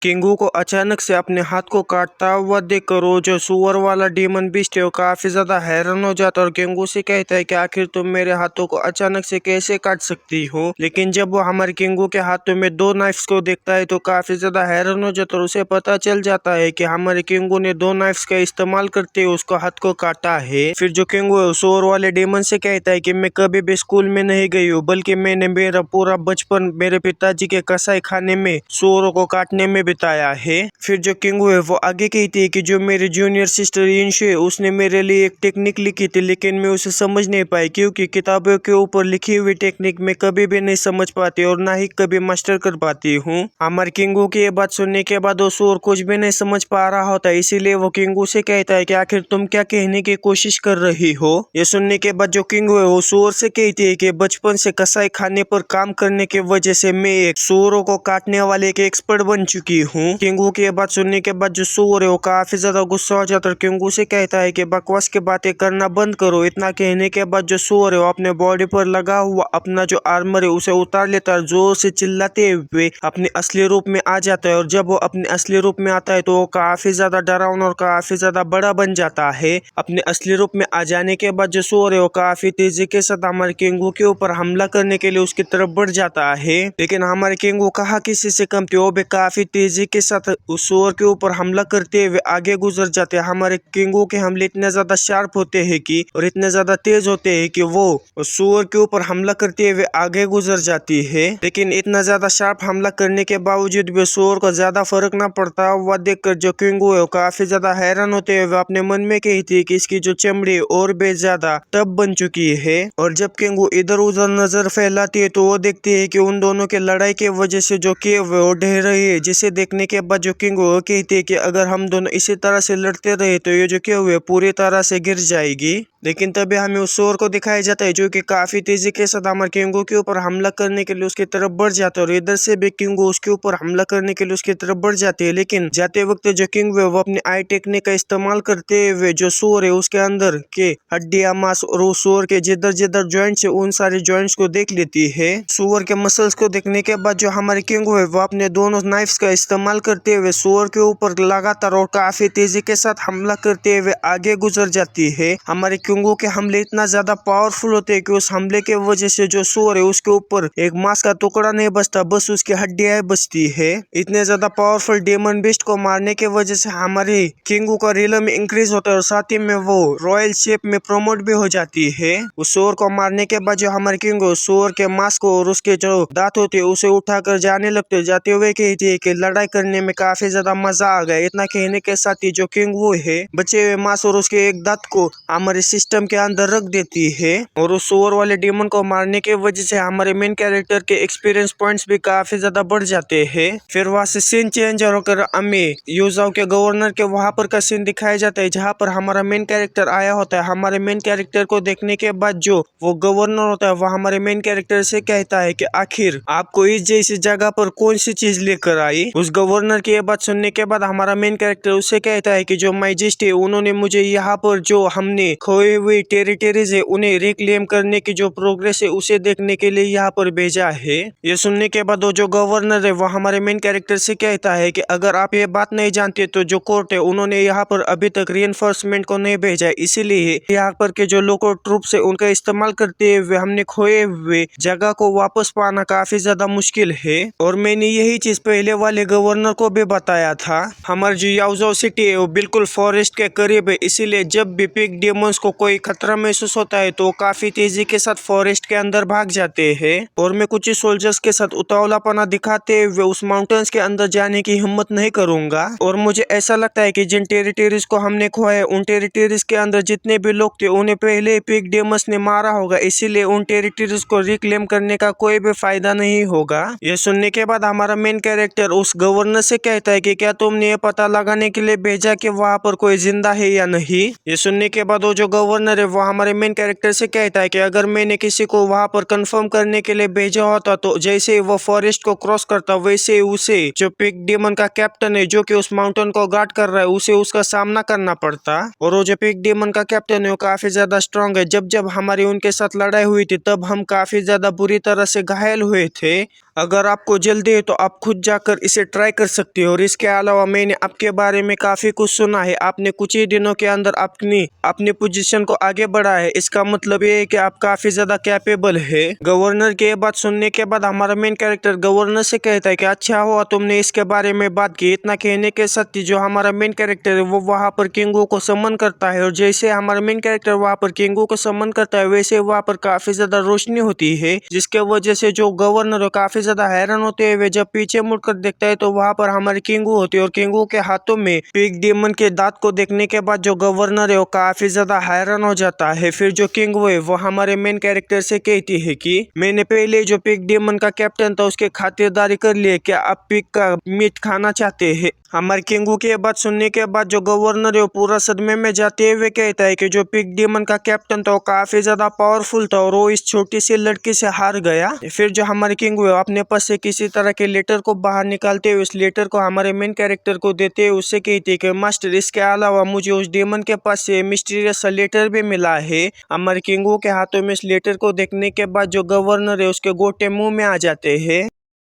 किंगू को अचानक से अपने हाथ को काटता हुआ देखकर वो जो सुअर वाला डीमन बीस्ट है वो काफी ज्यादा हैरान हो जाता है और किंगू से कहता है कि आखिर तुम मेरे हाथों को अचानक से कैसे काट सकती हो। लेकिन जब वो हमारे किंगू के हाथों में दो नाइफ्स को देखता है तो काफी ज्यादा हैरान हो जाता है और उसे पता चल जाता है कि हमारे किंगू ने दो नाइफ्स का इस्तेमाल करते हुए उसको हाथ को काटा है। फिर जो किंगू है सुअर वाले डीमन से कहता है कि मैं कभी भी स्कूल में नहीं गई हूँ, बल्कि मैंने मेरा पूरा बचपन मेरे पिताजी के कसाई खाने में सुअरों को काटने में बिताया है। फिर जो किंगू है वो आगे कहती है कि जो मेरी जूनियर सिस्टर इंशु है उसने मेरे लिए एक टेक्निक लिखी थी, लेकिन मैं उसे समझ नहीं पाई क्योंकि किताबों के ऊपर लिखी हुई टेक्निक मैं कभी भी नहीं समझ पाती और ना ही कभी मास्टर कर पाती हूँ। हमारे किंगू की ये बात सुनने के बाद वो सुअर कुछ भी नहीं समझ पा रहा होता, इसीलिए वो किंगू से कहता है कि आखिर तुम क्या कहने की कोशिश कर रही हो। ये सुनने के बाद जो किंगू है वो सुअर से कहती है कि बचपन से कसाई खाने पर काम करने की वजह से मैं एक सुअरों को काटने वाले के एक्सपर्ट बन चुकी हूँ। किंगू की ये बात सुनने के बाद जो सुअर है वो काफी ज्यादा गुस्सा हो जाता है और किंगू से कहता है कि बकवास की बातें करना बंद करो। इतना कहने के बाद जो सुअर है वो अपने बॉडी पर लगा हुआ अपना जो आर्मर है उसे उतार लेता है, जोर से चिल्लाते हुए अपने असली रूप में आ जाता है। और जब वो अपने असली रूप में आता है तो वो काफी ज्यादा डरावना और काफी ज्यादा बड़ा बन जाता है। अपने असली रूप में आ जाने के बाद जो सुअर है वो काफी तेजी के साथ हमारे किंगू के ऊपर हमला करने के लिए उसकी तरफ बढ़ जाता है। लेकिन हमारे किंगू कहा किसी से कम थे, वो भी काफी तेजी के साथ उस सुअर के ऊपर हमला करते हुए आगे गुजर जाते हैं। हमारे किंगू के हमले इतने ज्यादा शार्प होते हैं कि और इतने ज्यादा तेज होते हैं कि वो सुअर के ऊपर हमला करते हुए आगे गुजर जाती है। लेकिन इतना ज्यादा शार्प हमला करने के बावजूद भी सुअर को ज्यादा फर्क न पड़ता हुआ देखकर जो किंगू है वो काफी ज्यादा हैरान होते हैं। वे अपने मन में कहती है कि इसकी जो चमड़ी और भी ज्यादा टफ बन चुकी है। और जब किंगू इधर उधर नजर फैलाती है तो वो देखती है कि उन दोनों के लड़ाई की वजह से जो केव है वो ढह रही है, जिसे देखने के बाद जो किंगू कहती है कि अगर हम दोनों इसी तरह से लड़ते रहे तो ये जो केव है पूरी तरह से गिर जाएगी। लेकिन तभी हमें उस सुअर को दिखाया जाता है जो कि काफी तेजी के साथ हमारे किंगू के ऊपर हमला करने के लिए उसकी तरफ बढ़ जाता है और इधर से भी किंगू उसके ऊपर हमला करने के लिए उसकी तरफ बढ़ जाती है। लेकिन जाते वक्त जो किंगू है वो अपनी आई टेक्निक का इस्तेमाल करते हुए जो सुअर है उसके अंदर के हड्डियां मांस और उस सुअर के जिधर जिधर जॉइंट्स है उन सारे जॉइंट्स को देख लेती है। सुअर के मसल्स को देखने के बाद जो हमारे किंगू है वो अपने दोनों नाइफ्स का इस्तेमाल करते हुए सुअर के ऊपर लगातार और काफी तेजी के साथ हमला करते हुए आगे गुजर जाती है। हमारे किंगू के हमले इतना ज्यादा पावरफुल होते हैं कि उस हमले के वजह से जो सुअर है उसके ऊपर एक मांस का टुकड़ा नहीं बचता, बस उसकी हड्डियां बचती है। इतने ज्यादा पावरफुल डेमन बीस्ट को मारने के वजह से हमारे किंगू का रिलम इंक्रीज होता है और साथ ही में वो रॉयल शेप में प्रमोट भी हो जाती है। उस सुअर को मारने के बाद जो हमारे किंगू सुअर के मांस को और उसके जो दांत होते हैं उसे उठाकर जाने लगते, जाते हुए कहती है कि लड़ाई करने में काफी ज्यादा मजा आ गया। इतना कहने के साथ ही जो किंगू है बचे हुए मांस और उसके एक दांत को हमारे सिस्टम के अंदर रख देती है। और उस सुअर वाले डीमन को मारने की वजह से हमारे मेन कैरेक्टर के एक्सपीरियंस पॉइंट्स भी काफी ज्यादा बढ़ जाते हैं। फिर वहां से सीन चेंज होकर हमें यूजाओ के गवर्नर के वहां पर का सीन दिखाया जाता है जहां पर हमारा मेन कैरेक्टर आया होता है। हमारे मेन कैरेक्टर को देखने के बाद जो वो गवर्नर होता है वो हमारे मेन कैरेक्टर से कहता है कि आखिर आपको इस जैसी जगह पर कौन सी चीज लेकर आई। उस गवर्नर की ये बात सुनने के बाद हमारा मेन कैरेक्टर उससे कहता है कि जो मैजेस्टी उन्होंने मुझे यहाँ पर जो हमने खोए हुए टेरिटरीज है उन्हें रिक्लेम करने की जो प्रोग्रेस है उसे देखने के लिए यहाँ पर भेजा है। ये सुनने के बाद वो जो गवर्नर है वो हमारे मेन कैरेक्टर से कहता है कि अगर आप ये बात नहीं जानते तो जो कोर्ट है उन्होंने यहाँ पर अभी तक रीइंफोर्समेंट को नहीं भेजा, इसीलिए यहाँ पर के जो लोकल ट्रूप्स है उनका इस्तेमाल करते हुए हमने खोए हुए जगह को वापस पाना काफी ज्यादा मुश्किल है। और मैंने यही चीज पहले वाले गवर्नर को भी बताया था। हमारी जो याओजो सिटी है वो बिल्कुल फॉरेस्ट के करीब है, इसीलिए जब भी पिग डेमंस को कोई खतरा महसूस होता है तो काफी तेजी के साथ फॉरेस्ट के अंदर भाग जाते हैं। और मैं कुछ सोल्जर्स के साथ उतावलापना दिखाते हुए उस माउंटेन्स के अंदर जाने की हिम्मत नहीं करूंगा। और मुझे ऐसा लगता है कि जिन टेरिटरीज को हमने खोया उन टेरिटरीज के अंदर जितने भी लोग थे उन्हें पहले ही पिग डेमंस ने मारा होगा, इसीलिए उन टेरिटरीज को रिक्लेम करने का कोई भी फायदा नहीं होगा। यह सुनने के बाद हमारा मेन कैरेक्टर उस गवर्नर से कहता है कि क्या तुमने ये पता लगाने के लिए भेजा कि वहाँ पर कोई जिंदा है या नहीं। ये सुनने के बाद वो जो गवर्नर है वो हमारे मेन कैरेक्टर से कहता है कि अगर मैंने किसी को वहाँ पर कंफर्म करने के लिए भेजा होता तो जैसे ही वो फॉरेस्ट को क्रॉस करता वैसे ही उसे जो पिग डेमन का कैप्टन है जो कि उस माउंटेन को गार्ड कर रहा है उसे उसका सामना करना पड़ता। और वो जो पिग डेमन का कैप्टन है वो काफी ज्यादा स्ट्रांग है। जब जब हमारी उनके साथ लड़ाई हुई थी तब हम काफी ज्यादा बुरी तरह से घायल हुए थे। अगर आपको जल्दी है तो आप खुद जाकर इसे ट्राई कर सकते हो। और इसके अलावा मैंने आपके बारे में काफी कुछ सुना है, आपने कुछ ही दिनों के अंदर अपनी पोजीशन को आगे बढ़ा है। इसका मतलब ये है कि आप काफी ज्यादा कैपेबल है। गवर्नर की बात सुनने के बाद हमारा मेन कैरेक्टर गवर्नर से कहता है कि अच्छा हुआ तुमने इसके बारे में बात की। इतना कहने के साथ ही जो हमारा मेन कैरेक्टर है वो वहां पर किंगू को समन करता है। और जैसे हमारा मेन कैरेक्टर वहां पर किंगू को समन करता है वैसे वहां पर काफी ज्यादा रोशनी होती है, जिसके वजह से जो गवर्नर है काफी ज्यादा हैरान होते हुए जब पीछे मुड़कर देखता है तो वहां पर हमारी किंगू होती है। और किंगू के हाथों में पिग डेमन के दांत को देखने के बाद जो गवर्नर है वो काफी ज्यादा हैरान हो जाता है। फिर जो किंगू है वो हमारे मेन कैरेक्टर से कहती है कि मैंने पहले जो पिग डेमन का कैप्टन था उसके खातिरदारी कर लिए, क्या आप पिग का मीट खाना चाहते हैं? हमारे किंगू की बात सुनने के बाद जो गवर्नर है वो पूरा सदमे में जाते हुए कहता है कि जो पिग डेमन का कैप्टन था वो काफी ज्यादा पावरफुल था और वो इस छोटी सी लड़की से हार गया। फिर जो हमारे किंगू है अपने पास से किसी तरह के लेटर को बाहर निकालते हुए उस लेटर को हमारे मेन कैरेक्टर को देते हुए उससे कहती है कि मास्टर, इसके अलावा मुझे उस डेमन के पास से मिस्टीरियस सा लेटर भी मिला है। हमारे किंगू के हाथों में इस लेटर को देखने के बाद जो गवर्नर है उसके गोटे मुंह में आ जाते हैं।